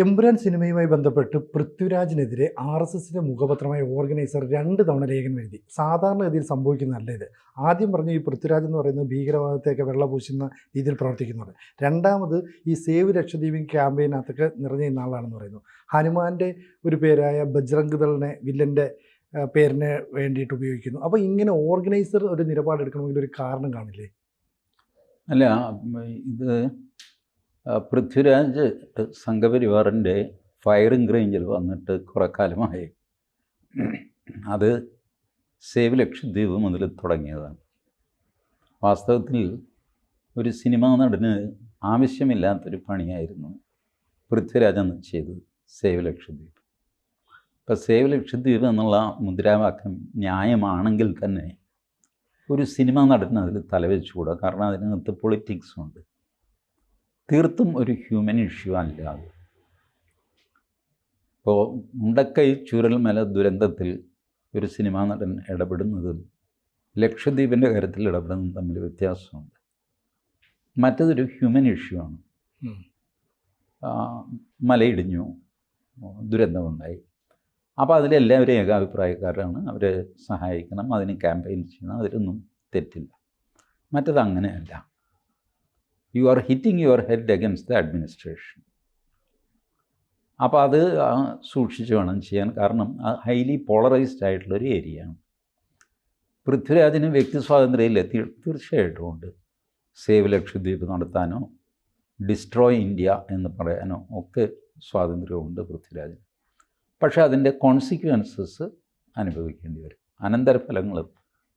എമ്പുരാൻ സിനിമയുമായി ബന്ധപ്പെട്ട് പൃഥ്വിരാജിനെതിരെ RSSന്റെ മുഖപത്രമായ ഓർഗനൈസർ 2 തവണ ലേഖനം എഴുതി. സാധാരണഗതിയിൽ സംഭവിക്കുന്നതല്ല ഇത്. ആദ്യം പറഞ്ഞു ഈ പൃഥ്വിരാജ് എന്ന് പറയുന്നത് ഭീകരവാദത്തെയൊക്കെ വെള്ളപൂശുന്ന രീതിയിൽ പ്രവർത്തിക്കുന്നുണ്ട്. രണ്ടാമത് ഈ സേവ് ലക്ഷദ്വീപിൻ ക്യാമ്പയിനകത്തൊക്കെ നിറഞ്ഞ ആളാണെന്ന് പറയുന്നു. ഹനുമാൻ്റെ ഒരു പേരായ ബജ്രംഗ് ദളിനെ വില്ലൻ്റെ പേരിന് വേണ്ടിയിട്ട് ഉപയോഗിക്കുന്നു. അപ്പോൾ ഇങ്ങനെ ഓർഗനൈസർ ഒരു നിലപാടെടുക്കണമെങ്കിൽ ഒരു കാരണം കാണില്ലേ? അല്ല, ഇത് പൃഥ്വിരാജ് സംഘപരിവാറിൻ്റെ ഫയറിംഗ് റേഞ്ചിൽ വന്നിട്ട് കുറേ കാലമായി. അത് സേവ് ലക്ഷദ്വീപ് മുതൽ തുടങ്ങിയതാണ്. വാസ്തവത്തിൽ ഒരു സിനിമാ നടന് ആവശ്യമില്ലാത്തൊരു പണിയായിരുന്നു പൃഥ്വിരാജ് അന്ന് ചെയ്തത്, സേവ് ലക്ഷദ്വീപ്. ഇപ്പോൾ സേവ് ലക്ഷദ്വീപ് എന്നുള്ള മുദ്രാവാക്യം ന്യായമാണെങ്കിൽ തന്നെ ഒരു സിനിമാ നടന് അതിൽ തലവെച്ചുകൂടാ. കാരണം അതിനകത്ത് പൊളിറ്റിക്സ് ഉണ്ട്. തീർത്തും ഒരു ഹ്യൂമൻ ഇഷ്യൂ അല്ല അത്. ഇപ്പോൾ മുണ്ടക്കൈ ചൂരൽമല ദുരന്തത്തിൽ ഒരു സിനിമാ നടൻ ഇടപെടുന്നതും ലക്ഷദ്വീപിൻ്റെ കാര്യത്തിൽ ഇടപെടുന്നതും തമ്മിൽ വ്യത്യാസമുണ്ട്. മറ്റതൊരു ഹ്യൂമൻ ഇഷ്യൂ ആണ്. മലയിടിഞ്ഞു, ദുരന്തമുണ്ടായി. അപ്പോൾ അതിലെല്ലാവരും ഏകാഭിപ്രായക്കാരാണ്. അവരെ സഹായിക്കണം, അതിന് ക്യാമ്പയിൻ ചെയ്യണം, അതിലൊന്നും തെറ്റില്ല. മറ്റത് അങ്ങനെയല്ല. You are hitting your head against the administration. അപ്പോൾ അത് സൂക്ഷിച്ച് വേണം ചെയ്യാൻ. കാരണം ഹൈലി പോളറൈസ്ഡ് ആയിട്ടുള്ളൊരു ഏരിയയാണ്. പൃഥ്വിരാജിന് വ്യക്തി സ്വാതന്ത്ര്യമില്ല, തീർച്ചയായിട്ടും ഉണ്ട്. സേവ് ലക്ഷദ്വീപ് നടത്താനോ ഡിസ്ട്രോയ് ഇന്ത്യ എന്ന് പറയാനോ ഒക്കെ സ്വാതന്ത്ര്യമുണ്ട് പൃഥ്വിരാജിന്. പക്ഷേ അതിൻ്റെ കോൺസിക്വൻസസ് അനുഭവിക്കേണ്ടി വരും. അനന്തരഫലങ്ങളും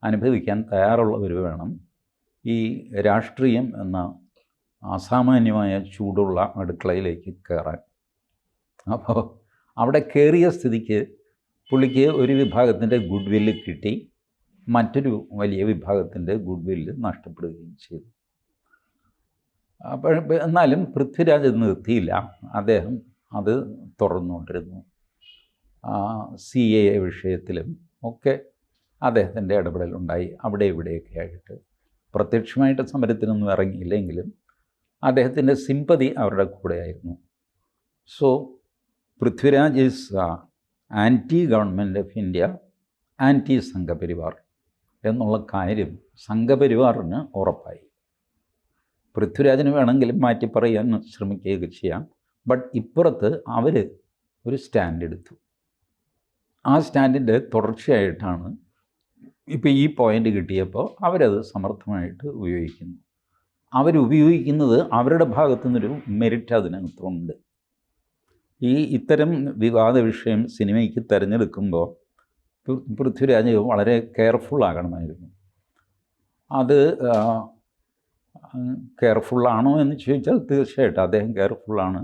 അനുഭവിക്കാൻ തയ്യാറുള്ളവർ വേണം ഈ രാഷ്ട്രീയം എന്ന അസാമാന്യമായ ചൂടുള്ള അടുക്കളയിലേക്ക് കയറാൻ. അപ്പോൾ അവിടെ കയറിയ സ്ഥിതിക്ക് പുള്ളിക്ക് ഒരു വിഭാഗത്തിൻ്റെ ഗുഡ് വില്ല് കിട്ടി, മറ്റൊരു വലിയ വിഭാഗത്തിൻ്റെ ഗുഡ് വില്ല് നഷ്ടപ്പെടുകയും ചെയ്തു. അപ്പോൾ എന്നാലും പൃഥ്വിരാജ് നിർത്തിയില്ല. അദ്ദേഹം അത് തുടർന്നുകൊണ്ടിരുന്നു. CAA വിഷയത്തിലും ഒക്കെ അദ്ദേഹത്തിൻ്റെ ഇടപെടലുണ്ടായി. അവിടെ ഇവിടെയൊക്കെ ആയിട്ട് പ്രത്യക്ഷമായിട്ട് സമരത്തിനൊന്നും ഇറങ്ങിയില്ലെങ്കിലും അദ്ദേഹത്തിൻ്റെ സിമ്പതി അവരുടെ കൂടെയായിരുന്നു. So Prithviraj is anti government of India, anti Sangh Parivar എന്നുള്ള കാര്യം സംഘപരിവാറിന് ഉറപ്പായി. പൃഥ്വിരാജിന് വേണമെങ്കിലും മാറ്റി പറയാൻ ശ്രമിക്കുകയൊക്കെ ചെയ്യാം. ബട്ട് ഇപ്പുറത്ത് അവർ ഒരു സ്റ്റാൻഡ് എടുത്തു. ആ സ്റ്റാൻഡിൻ്റെ തുടർച്ചയായിട്ടാണ് ഇപ്പോൾ ഈ പോയിൻ്റ് കിട്ടിയപ്പോൾ അവരത് സമർത്ഥമായിട്ട് ഉപയോഗിക്കുന്നു. അവരുപയോഗിക്കുന്നത് അവരുടെ ഭാഗത്തു നിന്നൊരു മെറിറ്റ് അതിനകത്തുണ്ട്. ഇത്തരം വിവാദ വിഷയം സിനിമയ്ക്ക് തിരഞ്ഞെടുക്കുമ്പോൾ പൃഥ്വിരാജ് വളരെ കെയർഫുള്ളാകണമായിരുന്നു. അത് കെയർഫുള്ളാണോ എന്ന് ചോദിച്ചാൽ തീർച്ചയായിട്ടും അദ്ദേഹം കെയർഫുള്ളാണ്.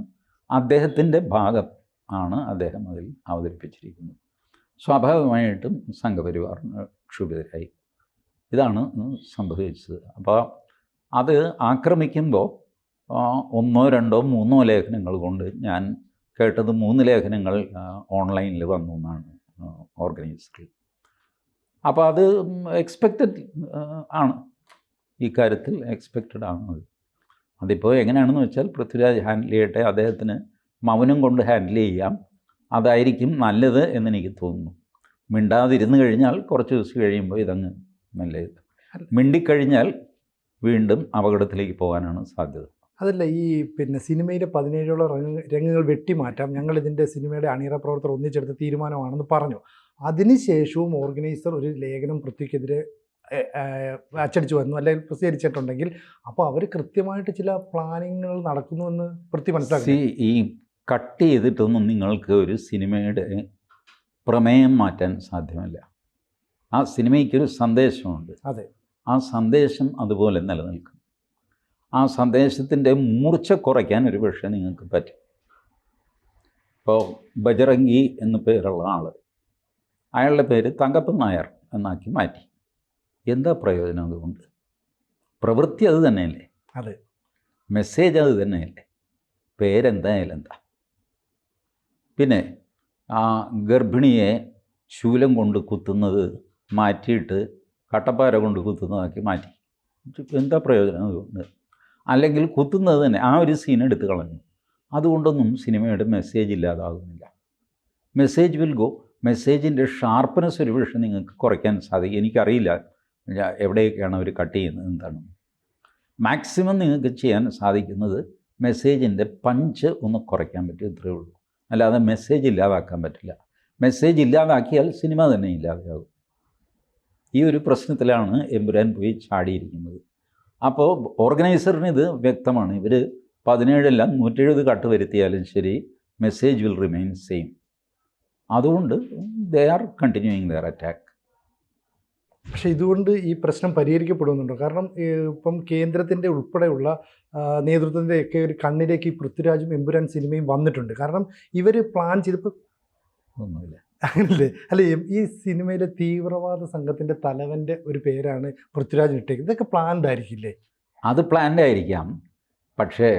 അദ്ദേഹത്തിൻ്റെ ഭാഗം ആണ് അദ്ദേഹം അതിൽ അവതരിപ്പിച്ചിരിക്കുന്നത്. സ്വാഭാവികമായിട്ടും സംഘപരിവാറിന് ക്ഷുഭിതരായി. ഇതാണ് സംഭവിച്ചത്. അപ്പോൾ അത് ആക്രമിക്കുമ്പോൾ 1, 2, 3 ലേഖനങ്ങൾ കൊണ്ട്, ഞാൻ കേട്ടത് 3 ലേഖനങ്ങൾ ഓൺലൈനിൽ വന്നു എന്നാണ് ഓർഗനൈസറിൽ. അപ്പോൾ അത് എക്സ്പെക്റ്റഡ് ആണ്. ഈ കാര്യത്തിൽ എക്സ്പെക്റ്റഡ് ആണ്. അതിപ്പോൾ എങ്ങനെയാണെന്ന് വെച്ചാൽ പൃഥ്വിരാജ് ഹാൻഡിൽ ചെയ്യട്ടെ, അദ്ദേഹത്തിന് മൗനം കൊണ്ട് ഹാൻഡിൽ ചെയ്യാം, അതായിരിക്കും നല്ലത് എന്നെനിക്ക് തോന്നുന്നു. മിണ്ടാതിരുന്ന് കഴിഞ്ഞാൽ കുറച്ച് ദിവസം കഴിയുമ്പോൾ ഇതങ്ങ് മെല്ലെ, മിണ്ടിക്കഴിഞ്ഞാൽ വീണ്ടും അപകടത്തിലേക്ക് പോകാനാണ് സാധ്യത. അതല്ല, ഈ സിനിമയിലെ 17ഓളം രംഗങ്ങൾ വെട്ടിമാറ്റാം, ഞങ്ങൾ ഇതിൻ്റെ സിനിമയുടെ അണിയറ പ്രവർത്തകർ ഒന്നിച്ചെടുത്ത തീരുമാനമാണെന്ന് പറഞ്ഞു. അതിനുശേഷവും ഓർഗനൈസർ ഒരു ലേഖനം പൃഥ്വിക്കെതിരെ അച്ചടിച്ചു വന്നു, അല്ലെങ്കിൽ പ്രസിദ്ധീകരിച്ചിട്ടുണ്ടെങ്കിൽ അപ്പോൾ അവർ കൃത്യമായിട്ട് ചില പ്ലാനിങ്ങുകൾ നടക്കുന്നുവെന്ന് പൃഥ്വി മനസ്സിലാക്കി. ഈ കട്ട് ചെയ്തിട്ടൊന്നും നിങ്ങൾക്ക് ഒരു സിനിമയുടെ പ്രമേയം മാറ്റാൻ സാധ്യമല്ല. ആ സിനിമയ്ക്കൊരു സന്ദേശമുണ്ട്. അതെ, ആ സന്ദേശം അതുപോലെ നിലനിൽക്കും. ആ സന്ദേശത്തിൻ്റെ മൂർച്ച കുറയ്ക്കാൻ ഒരു പക്ഷേ നിങ്ങൾക്ക് പറ്റും. ഇപ്പോൾ ബജറംഗി എന്നു പേരുള്ള ആൾ, അയാളുടെ പേര് തങ്കപ്പൻ നായർ എന്നാക്കി മാറ്റി. എന്താ പ്രയോജനം അതുകൊണ്ട്? പ്രവൃത്തി അത് തന്നെയല്ലേ? അതെ, മെസ്സേജ് അത് തന്നെയല്ലേ? പേരെന്തായാലും എന്താ? പിന്നെ ആ ഗർഭിണിയെ ശൂലം കൊണ്ട് കുത്തുന്നത് മാറ്റിയിട്ട് കട്ടപ്പാര കൊണ്ട് കുത്തുന്നതാക്കി മാറ്റി. എന്താ പ്രയോജനം അതുകൊണ്ട്? അല്ലെങ്കിൽ കുത്തുന്നത് തന്നെ, ആ ഒരു സീൻ എടുത്ത് കളഞ്ഞു. അതുകൊണ്ടൊന്നും സിനിമയുടെ മെസ്സേജ് ഇല്ലാതാകുന്നില്ല. Message will go. മെസ്സേജിൻ്റെ ഷാർപ്പ്നെസ് ഒരു പക്ഷേ നിങ്ങൾക്ക് കുറയ്ക്കാൻ സാധിക്കും. എനിക്കറിയില്ല എവിടെയൊക്കെയാണ് അവർ കട്ട് ചെയ്യുന്നത് എന്താണ്. മാക്സിമം നിങ്ങൾക്ക് ചെയ്യാൻ സാധിക്കുന്നത് മെസ്സേജിൻ്റെ പഞ്ച് ഒന്ന് കുറയ്ക്കാൻ പറ്റും, ഇത്രയേ ഉള്ളൂ. അല്ലാതെ മെസ്സേജ് ഇല്ലാതാക്കാൻ പറ്റില്ല. മെസ്സേജ് ഇല്ലാതാക്കിയാൽ സിനിമ തന്നെ ഇല്ലാതെയാകും. ഈ ഒരു പ്രശ്നത്തിലാണ് എമ്പുരാൻ പോയി ചാടിയിരിക്കുന്നത്. അപ്പോൾ ഓർഗനൈസറിന് ഇത് വ്യക്തമാണ്. ഇവർ 17 170 കട്ട് വരുത്തിയാലും ശരി, മെസ്സേജ് വിൽ റിമെയിൻ സെയിം. അതുകൊണ്ട് they are continuing their attack. പക്ഷേ ഇതുകൊണ്ട് ഈ പ്രശ്നം പരിഹരിക്കപ്പെടുന്നുണ്ടോ? കാരണം ഇപ്പം കേന്ദ്രത്തിൻ്റെ ഉൾപ്പെടെയുള്ള നേതൃത്വത്തിൻ്റെയൊക്കെ ഒരു കണ്ണിലേക്ക് ഈ പൃഥ്വിരാജും എമ്പുരാൻ സിനിമയും വന്നിട്ടുണ്ട്. കാരണം ഇവർ പ്ലാൻ ചെയ്തപ്പോൾ ഒന്നുമില്ല. അങ്ങനല്ലേ? അല്ലേ, ഈ സിനിമയിലെ തീവ്രവാദ സംഘത്തിൻ്റെ തലവൻ്റെ ഒരു പേരാണ് പൃഥ്വിരാജ് ഇട്ടേക്കുന്നത്. ഇതൊക്കെ പ്ലാൻഡ് ആയിരിക്കില്ലേ? അത് പ്ലാൻഡ് ആയിരിക്കാം. പക്ഷേ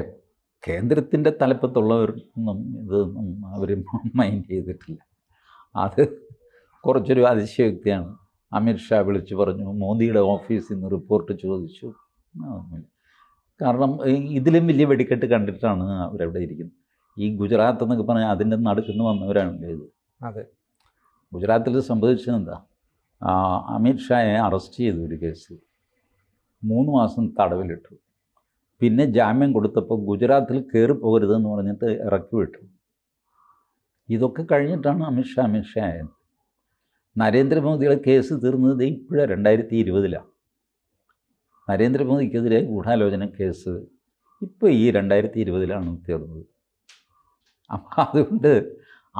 കേന്ദ്രത്തിൻ്റെ തലപ്പത്തുള്ളവർക്കൊന്നും ഇതൊന്നും അവർ മൈൻഡ് ചെയ്തിട്ടില്ല. അത് കുറച്ചൊരു അതിശയോക്തിയാണ്. അമിത്ഷാ വിളിച്ചു പറഞ്ഞു, മോദിയുടെ ഓഫീസിൽ നിന്ന് റിപ്പോർട്ട് ചോദിച്ചു. കാരണം ഇതിലും വലിയ വെടിക്കെട്ട് കണ്ടിട്ടാണ് അവരവിടെ ഇരിക്കുന്നത്. ഈ ഗുജറാത്ത് എന്നൊക്കെ പറഞ്ഞാൽ അതിൻ്റെ നടുക്കുന്ന് വന്നവരാണല്ലോ ഇത്. അതെ, ഗുജറാത്തിൽ സംഭവിച്ചത് എന്താ? അമിത്ഷായെ അറസ്റ്റ് ചെയ്തു ഒരു കേസിൽ, 3 മാസം തടവിലിട്ടു. പിന്നെ ജാമ്യം കൊടുത്തപ്പോൾ ഗുജറാത്തിൽ കയറി പോകരുതെന്ന് പറഞ്ഞിട്ട് ഇറക്കി വിട്ടു. ഇതൊക്കെ കഴിഞ്ഞിട്ടാണ് അമിത്ഷാ ആയത്. നരേന്ദ്രമോദിയുടെ കേസ് തീർന്നത് ഇപ്പോഴാണ് 2020. നരേന്ദ്രമോദിക്കെതിരെ ഗൂഢാലോചന കേസ് ഇപ്പോൾ ഈ 2020 തീർന്നത്. അപ്പം അതുകൊണ്ട്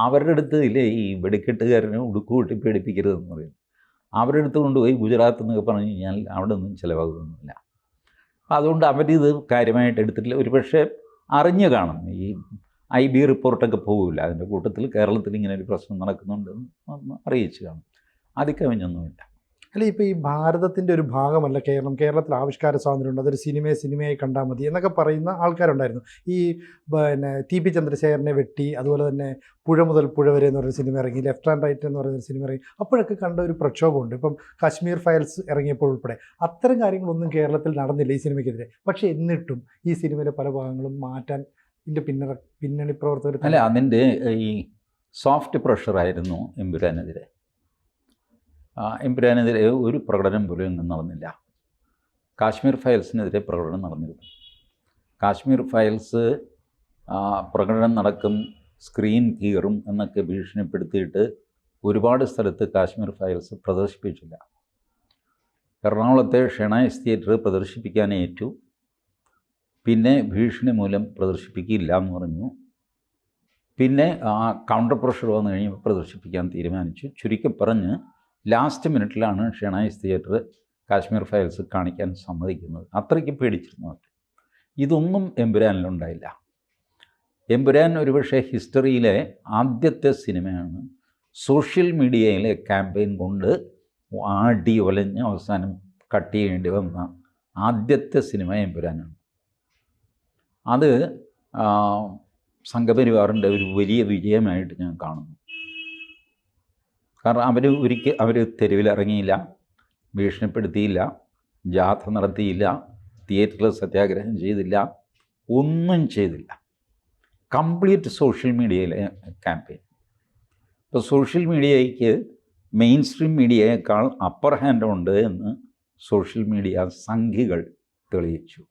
അവരുടെ അടുത്ത് ഇല്ലേ ഈ വെടിക്കെട്ടുകാരനെ ഉടുക്കുകൂട്ടി പേടിപ്പിക്കരുതെന്ന് പറയും. അവരുടെ അടുത്ത് കൊണ്ടുപോയി ഗുജറാത്ത് എന്നൊക്കെ പറഞ്ഞു കഴിഞ്ഞാൽ അവിടെ ഒന്നും ചിലവാകുന്നില്ല. അതുകൊണ്ട് അവരിത് കാര്യമായിട്ട് എടുത്തിട്ടില്ല. ഒരു പക്ഷേ അറിഞ്ഞു കാണും. ഈ IB റിപ്പോർട്ടൊക്കെ പോകില്ല, അതിൻ്റെ കൂട്ടത്തിൽ കേരളത്തിൽ ഇങ്ങനെ ഒരു പ്രശ്നം നടക്കുന്നുണ്ടെന്ന് അറിയിച്ചു കാണും. അതിൽ കവിഞ്ഞൊന്നുമില്ല. അല്ല, ഇപ്പോൾ ഈ ഭാരതത്തിൻ്റെ ഒരു ഭാഗമല്ല കേരളം, കേരളത്തിൽ ആവിഷ്കാര സ്വാതന്ത്ര്യമുണ്ട്, അതൊരു സിനിമയായി കണ്ടാൽ മതി എന്നൊക്കെ പറയുന്ന ആൾക്കാരുണ്ടായിരുന്നു. ഈ പിന്നെ TP ചന്ദ്രശേഖരനെ വെട്ടി, അതുപോലെ തന്നെ പുഴ മുതൽ പുഴ വരെ എന്ന് പറയുന്ന സിനിമ ഇറങ്ങി, ലെഫ്റ്റ് ആൻഡ് റൈറ്റ് എന്ന് പറയുന്ന സിനിമ ഇറങ്ങി. അപ്പോഴൊക്കെ കണ്ട ഒരു പ്രക്ഷോഭമുണ്ട്. ഇപ്പം കാശ്മീർ ഫയൽസ് ഇറങ്ങിയപ്പോൾ ഉൾപ്പെടെ അത്തരം കാര്യങ്ങളൊന്നും കേരളത്തിൽ നടന്നില്ല ഈ സിനിമയ്ക്കെതിരെ. പക്ഷേ എന്നിട്ടും ഈ സിനിമയിലെ പല ഭാഗങ്ങളും മാറ്റാൻ ഇതിൻ്റെ പിന്നണി പ്രവർത്തകർ അല്ല, അതിൻ്റെ ഈ സോഫ്റ്റ് പ്രഷറായിരുന്നു എമ്പുരാനെതിരെ. എമ്പുരാനെതിരെ ഒരു പ്രകടനം പോലും ഇന്നും നടന്നില്ല. കാശ്മീർ ഫയൽസിനെതിരെ പ്രകടനം നടന്നിരുന്നു. കാശ്മീർ ഫയൽസ് പ്രകടനം നടക്കും, സ്ക്രീൻ കീറും എന്നൊക്കെ ഭീഷണിപ്പെടുത്തിയിട്ട് ഒരുപാട് സ്ഥലത്ത് കാശ്മീർ ഫയൽസ് പ്രദർശിപ്പിച്ചില്ല. എറണാകുളത്തെ ഷെണൈസ് തിയേറ്റർ പ്രദർശിപ്പിക്കാൻ ഏറ്റു. പിന്നെ ഭീഷണി മൂലം പ്രദർശിപ്പിക്കില്ല എന്ന് പറഞ്ഞു. പിന്നെ കൗണ്ടർ പ്രഷർ വന്നു കഴിഞ്ഞപ്പോൾ പ്രദർശിപ്പിക്കാൻ തീരുമാനിച്ചു. ചുരുക്കി പറഞ്ഞ് ലാസ്റ്റ് മിനിറ്റിലാണ് ഷെണൈസ് തിയേറ്റർ കാശ്മീർ ഫയൽസ് കാണിക്കാൻ സമ്മതിക്കുന്നത്. അത്രയ്ക്ക് പേടിച്ചിരുന്നു അവർ. ഇതൊന്നും എമ്പുരാനിലുണ്ടായില്ല. എമ്പുരാൻ ഒരുപക്ഷെ ഹിസ്റ്ററിയിലെ ആദ്യത്തെ സിനിമയാണ് സോഷ്യൽ മീഡിയയിലെ ക്യാമ്പയിൻ കൊണ്ട് ആടി ഒലഞ്ഞ് അവസാനം കട്ട് ചെയ്യേണ്ടി വന്ന ആദ്യത്തെ സിനിമ എമ്പുരാനാണ്. അത് സംഘപരിവാറിൻ്റെ ഒരു വലിയ വിജയമായിട്ട് ഞാൻ കാണുന്നു. കാരണം അവർ തെരുവിലിറങ്ങിയില്ല, ഭീഷണിപ്പെടുത്തിയില്ല, ജാഥ നടത്തിയില്ല, തിയേറ്ററിൽ സത്യാഗ്രഹം ചെയ്തില്ല, ഒന്നും ചെയ്തില്ല. കംപ്ലീറ്റ് സോഷ്യൽ മീഡിയയിലെ ക്യാമ്പയിൻ. ഇപ്പോൾ സോഷ്യൽ മീഡിയയ്ക്ക് മെയിൻ സ്ട്രീം മീഡിയയേക്കാൾ അപ്പർ ഹാൻഡ് ഉണ്ട് എന്ന് സോഷ്യൽ മീഡിയ സംഘികൾ തെളിയിച്ചു.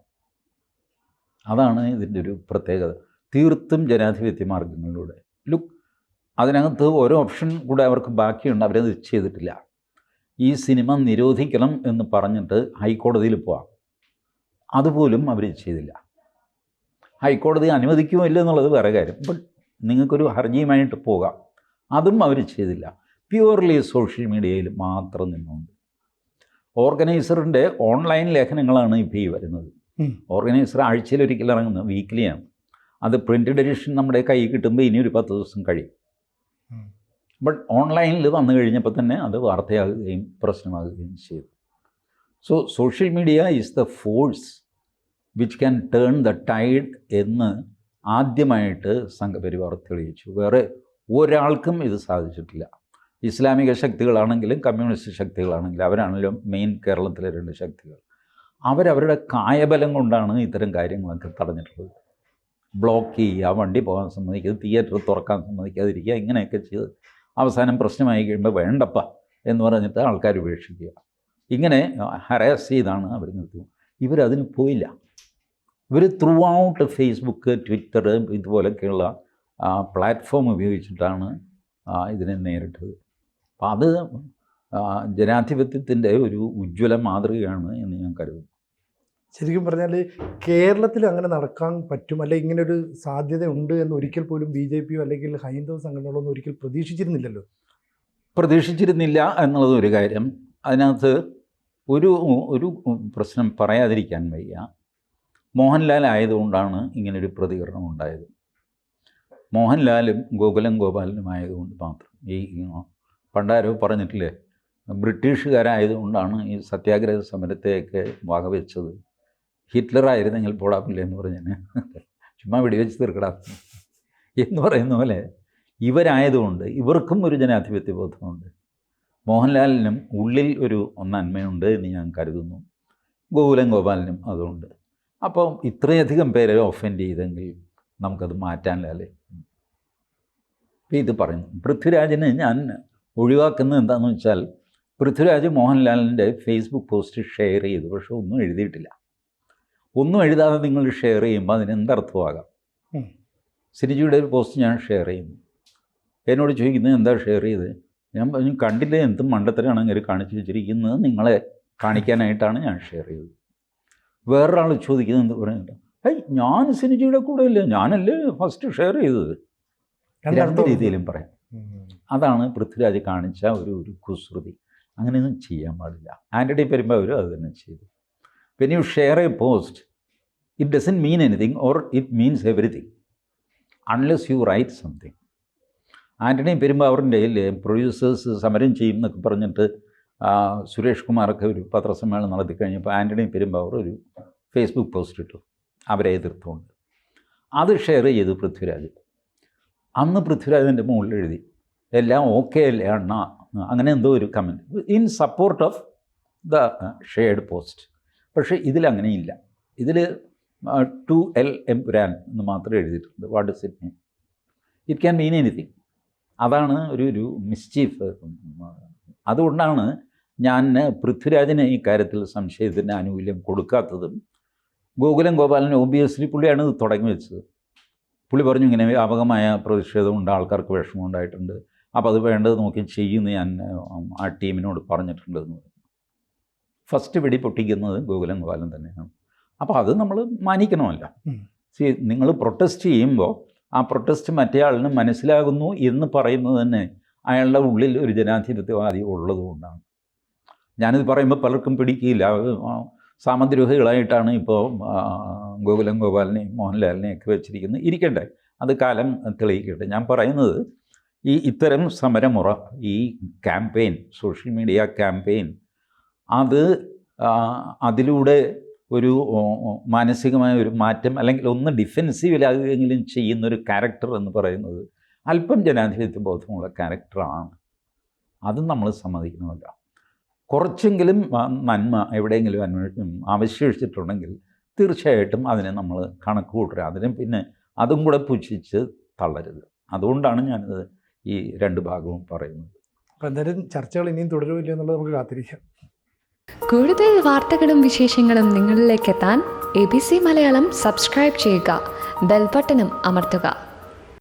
അതാണ് ഇതിൻ്റെ ഒരു പ്രത്യേകത. തീർത്തും ജനാധിപത്യ മാർഗങ്ങളിലൂടെ. അതിനകത്ത് ഓരോ ഓപ്ഷൻ കൂടെ അവർക്ക് ബാക്കിയുണ്ട്, അവരത് ചെയ്തിട്ടില്ല. ഈ സിനിമ നിരോധിക്കണം എന്ന് പറഞ്ഞിട്ട് ഹൈക്കോടതിയിൽ പോവാം, അതുപോലും അവർ ചെയ്തില്ല. ഹൈക്കോടതി അനുവദിക്കുമോ ഇല്ല എന്നുള്ളത് വേറെ കാര്യം. ബട്ട് നിങ്ങൾക്കൊരു ഹർജിയുമായിട്ട് പോകാം, അതും അവർ ചെയ്തില്ല. പ്യുവർലി സോഷ്യൽ മീഡിയയിൽ മാത്രം നിന്നുകൊണ്ട്. ഓർഗനൈസറിൻ്റെ ഓൺലൈൻ ലേഖനങ്ങളാണ് ഇപ്പോൾ ഈ വരുന്നത്. ഓർഗനൈസർ ആഴ്ചയിലൊരിക്കൽ ഇറങ്ങുന്നത്, വീക്കിലിയാണ്. അത് പ്രിൻറ്റഡ് എഡിഷൻ നമ്മുടെ കയ്യിൽ കിട്ടുമ്പോൾ ഇനി ഒരു 10 ദിവസം കഴിയും. ബട്ട് ഓൺലൈനിൽ വന്നു കഴിഞ്ഞപ്പോൾ തന്നെ അത് വാർത്തയാകുകയും പ്രശ്നമാകുകയും ചെയ്തു. So social media is the force which can turn the tide എന്ന് ആദ്യമായിട്ട് സംഘപരിവാർ തെളിയിച്ചു. വേറെ ഒരാൾക്കും ഇത് സാധിച്ചിട്ടില്ല. ഇസ്ലാമിക ശക്തികളാണെങ്കിലും കമ്മ്യൂണിസ്റ്റ് ശക്തികളാണെങ്കിലും, അവരാണല്ലോ മെയിൻ കേരളത്തിലെ 2 ശക്തികൾ. അവരവരുടെ കായബലം കൊണ്ടാണ് ഇത്തരം കാര്യങ്ങളൊക്കെ തടഞ്ഞിട്ടുള്ളത്. ബ്ലോക്ക് ചെയ്യുക, വണ്ടി പോകാൻ സമ്മതിക്കുക, തിയേറ്റർ തുറക്കാൻ സമ്മതിക്കാതിരിക്കുക, ഇങ്ങനെയൊക്കെ ചെയ്ത് അവസാനം പ്രശ്നമായി കഴിയുമ്പോൾ വേണ്ടപ്പ എന്ന് പറഞ്ഞിട്ട് ആൾക്കാർ ഉപേക്ഷിക്കുക. ഇങ്ങനെ ഹരാസ് ചെയ്താണ് അവർ നിർത്തുന്നത്. ഇവരതിന് പോയില്ല. ഇവർ ത്രൂ ഔട്ട് ഫേസ്ബുക്ക്, ട്വിറ്റർ ഇതുപോലൊക്കെയുള്ള പ്ലാറ്റ്ഫോം ഉപയോഗിച്ചിട്ടാണ് ഇതിനെ നേരിട്ടത്. അപ്പം അത് ജനാധിപത്യത്തിൻ്റെ ഒരു ഉജ്ജ്വല മാതൃകയാണ് എന്ന് ഞാൻ കരുതുന്നു. ശരിക്കും പറഞ്ഞാൽ കേരളത്തിൽ അങ്ങനെ നടക്കാൻ പറ്റും, അല്ലെങ്കിൽ ഇങ്ങനെ ഒരു സാധ്യത ഉണ്ട് എന്ന് ഒരിക്കൽ പോലും BJP അല്ലെങ്കിൽ ഹൈന്ദവ സംഘടനകളൊന്നും ഒരിക്കൽ പ്രതീക്ഷിച്ചിരുന്നില്ലല്ലോ. പ്രതീക്ഷിച്ചിരുന്നില്ല എന്നുള്ളത് ഒരു കാര്യം. അതിനകത്ത് ഒരു പ്രശ്നം പറയാതിരിക്കാൻ വയ്യ. മോഹൻലാൽ ആയതുകൊണ്ടാണ് ഇങ്ങനൊരു പ്രതികരണം ഉണ്ടായത്. മോഹൻലാലും ഗോകുലം ഗോപാലനും ആയതുകൊണ്ട് മാത്രം. ഈ പണ്ടാരോ പറഞ്ഞിട്ടില്ലേ, ബ്രിട്ടീഷുകാരായതുകൊണ്ടാണ് ഈ സത്യാഗ്രഹ സമരത്തെയൊക്കെ വകവെച്ചത്, ഹിറ്റ്ലറായിരുന്നെങ്കിൽ പോടാപ്പില്ല എന്ന് പറഞ്ഞാൽ ചുമ്മാ വെടിവെച്ച് തീർക്കടാ എന്ന് പറയുന്ന പോലെ ഇവരായതുകൊണ്ട് ഇവർക്കും ഒരു ജനാധിപത്യ ബോധമുണ്ട്. മോഹൻലാലിനും ഉള്ളിൽ ഒരു നന്മയുണ്ട് എന്ന് ഞാൻ കരുതുന്നു. ഗോകുലം ഗോപാലനും അതുകൊണ്ട്. അപ്പോൾ ഇത്രയധികം പേരെ ഒഫൻഡ് ചെയ്തെങ്കിൽ നമുക്കത് മാറ്റാനല്ലേ. ഇത് പറയുന്നു. പൃഥ്വിരാജിനെ ഞാൻ ഒഴിവാക്കുന്നത് എന്താണെന്ന് വെച്ചാൽ, പൃഥ്വിരാജ് മോഹൻലാലിൻ്റെ ഫേസ്ബുക്ക് പോസ്റ്റ് ഷെയർ ചെയ്തു, പക്ഷെ ഒന്നും എഴുതിയിട്ടില്ല. ഒന്നും എഴുതാതെ നിങ്ങൾ ഷെയർ ചെയ്യുമ്പോൾ അതിനെന്തർത്ഥമാകാം? സിനിജിയുടെ ഒരു പോസ്റ്റ് ഞാൻ ഷെയർ ചെയ്യുന്നു. എന്നോട് ചോദിക്കുന്നത് എന്താ ഷെയർ ചെയ്ത്? ഞാൻ പറഞ്ഞു, കണ്ടില്ലേ എന്തും മണ്ടത്തരാണെങ്കിൽ കാണിച്ചു വെച്ചിരിക്കുന്നത്, നിങ്ങളെ കാണിക്കാനായിട്ടാണ് ഞാൻ ഷെയർ ചെയ്തത്. വേറൊരാൾ ചോദിക്കുന്നത് എന്ത് പറയുന്നുണ്ട്, ഞാൻ സിനിജിയുടെ കൂടെ ഇല്ലേ, ഞാനല്ലേ ഫസ്റ്റ് ഷെയർ ചെയ്തത്. രണ്ട് രീതിയിലും പറയാം. അതാണ് പൃഥ്വിരാജ് കാണിച്ച ഒരു കുസൃതി. അങ്ങനെയൊന്നും ചെയ്യാൻ പാടില്ല. ആൻ്റണി പെരുമ്പാവൂരും അത് തന്നെ ചെയ്തു. When you share a post, it doesn't mean anything or it means everything unless you write something. Antony പെരുമ്പാവൂരിൻ്റെ പ്രൊഡ്യൂസേഴ്സ് സമരം ചെയ്യും എന്നൊക്കെ പറഞ്ഞിട്ട് സുരേഷ് കുമാറൊക്കെ ഒരു പത്രസമ്മേളനം നടത്തി കഴിഞ്ഞപ്പോൾ ആൻ്റണി പെരുമ്പാവൂർ ഒരു ഫേസ്ബുക്ക് പോസ്റ്റ് ഇട്ടു അവരെ എതിർത്തുകൊണ്ട്. അത് ഷെയർ ചെയ്തു പൃഥ്വിരാജ്. അന്ന് പൃഥ്വിരാജിൻ്റെ മുകളിൽ എഴുതി, എല്ലാം ഓക്കെ അല്ലേ അണ്ണ, അങ്ങനെ എന്തോ ഒരു comment in support of the shared post. പക്ഷേ ഇതിലങ്ങനെയില്ല. ഇതിൽ ടു എൽ എംപുരാൻ എന്ന് മാത്രമേ എഴുതിയിട്ടുണ്ട്. What does it mean? It can mean anything. അതാണ് ഒരു മിസ്ചീഫ്. അതുകൊണ്ടാണ് ഞാൻ പൃഥ്വിരാജിന് ഈ കാര്യത്തിൽ സംശയത്തിന് ആനുകൂല്യം കൊടുക്കാത്തതും. ഗോകുലം ഗോപാലൻ ഒബിയസ്ലി പുള്ളിയാണ് ഇത് തുടങ്ങി വെച്ചത്. പുള്ളി പറഞ്ഞു, ഇങ്ങനെ വ്യാപകമായ പ്രതിഷേധമുണ്ട്, ആൾക്കാർക്ക് വിഷമമുണ്ടായിട്ടുണ്ട്, അപ്പോൾ അത് വേണ്ടത് നോക്കി ചെയ്യുമെന്ന് ഞാൻ ആ ടീമിനോട് പറഞ്ഞിട്ടുണ്ടെന്ന് പറഞ്ഞു. ഫസ്റ്റ് വെടി പൊട്ടിക്കുന്നത് ഗോകുലം ഗോപാലൻ തന്നെയാണ്. അപ്പോൾ അത് നമ്മൾ മാനിക്കണമല്ലോ. നിങ്ങൾ പ്രൊട്ടസ്റ്റ് ചെയ്യുമ്പോൾ ആ പ്രൊട്ടസ്റ്റ് മറ്റേ ആളിന് മനസ്സിലാകുന്നു എന്ന് പറയുന്നത് തന്നെ അയാളുടെ ഉള്ളിൽ ഒരു ജനാധിപത്യവാദി ഉള്ളതുകൊണ്ടാണ്. ഞാനിത് പറയുമ്പോൾ പലർക്കും പിടിക്കില്ല. സാമദ്രോഹികളായിട്ടാണ് ഇപ്പോൾ ഗോകുലം ഗോപാലിനെയും മോഹൻലാലിനെയൊക്കെ വെച്ചിരിക്കുന്നത്. ഇരിക്കട്ടെ, അത് കാലം തെളിയിക്കട്ടെ. ഞാൻ പറയുന്നത്, ഇത്തരം സമരമുറ, ഈ ക്യാമ്പയിൻ, സോഷ്യൽ മീഡിയ ക്യാമ്പയിൻ, അതിലൂടെ ഒരു മാനസികമായ ഒരു മാറ്റം, അല്ലെങ്കിൽ ഒന്ന് ഡിഫെൻസീവിലാകുകയെങ്കിലും ചെയ്യുന്നൊരു ക്യാരക്ടർ എന്ന് പറയുന്നത് അല്പം ജനാധിപത്യ ബോധമുള്ള ക്യാരക്ടറാണ്. അതും നമ്മൾ സമ്മതിക്കണമല്ലോ. കുറച്ചെങ്കിലും നന്മ എവിടെയെങ്കിലും അവശേഷിച്ചിട്ടുണ്ടെങ്കിൽ തീർച്ചയായിട്ടും അതിനെ നമ്മൾ കണക്ക് കൂട്ടരുത്. അതിനെ പിന്നെ അതും കൂടെ പുച്ഛിച്ച് തള്ളരുത്. അതുകൊണ്ടാണ് ഞാനിത് ഈ രണ്ട് ഭാഗവും പറയുന്നത്. അപ്പോൾ എന്തായാലും ചർച്ചകൾ ഇനിയും തുടരുമില്ല എന്നുള്ളത് നമുക്ക് കാത്തിരിക്കാം. കൂടുതൽ വാർത്തകളും വിശേഷങ്ങളും നിങ്ങളിലേക്ക് എത്താൻ ABC മലയാളം സബ്സ്ക്രൈബ് ചെയ്യുക, ബെൽ ബട്ടണും അമർത്തുക.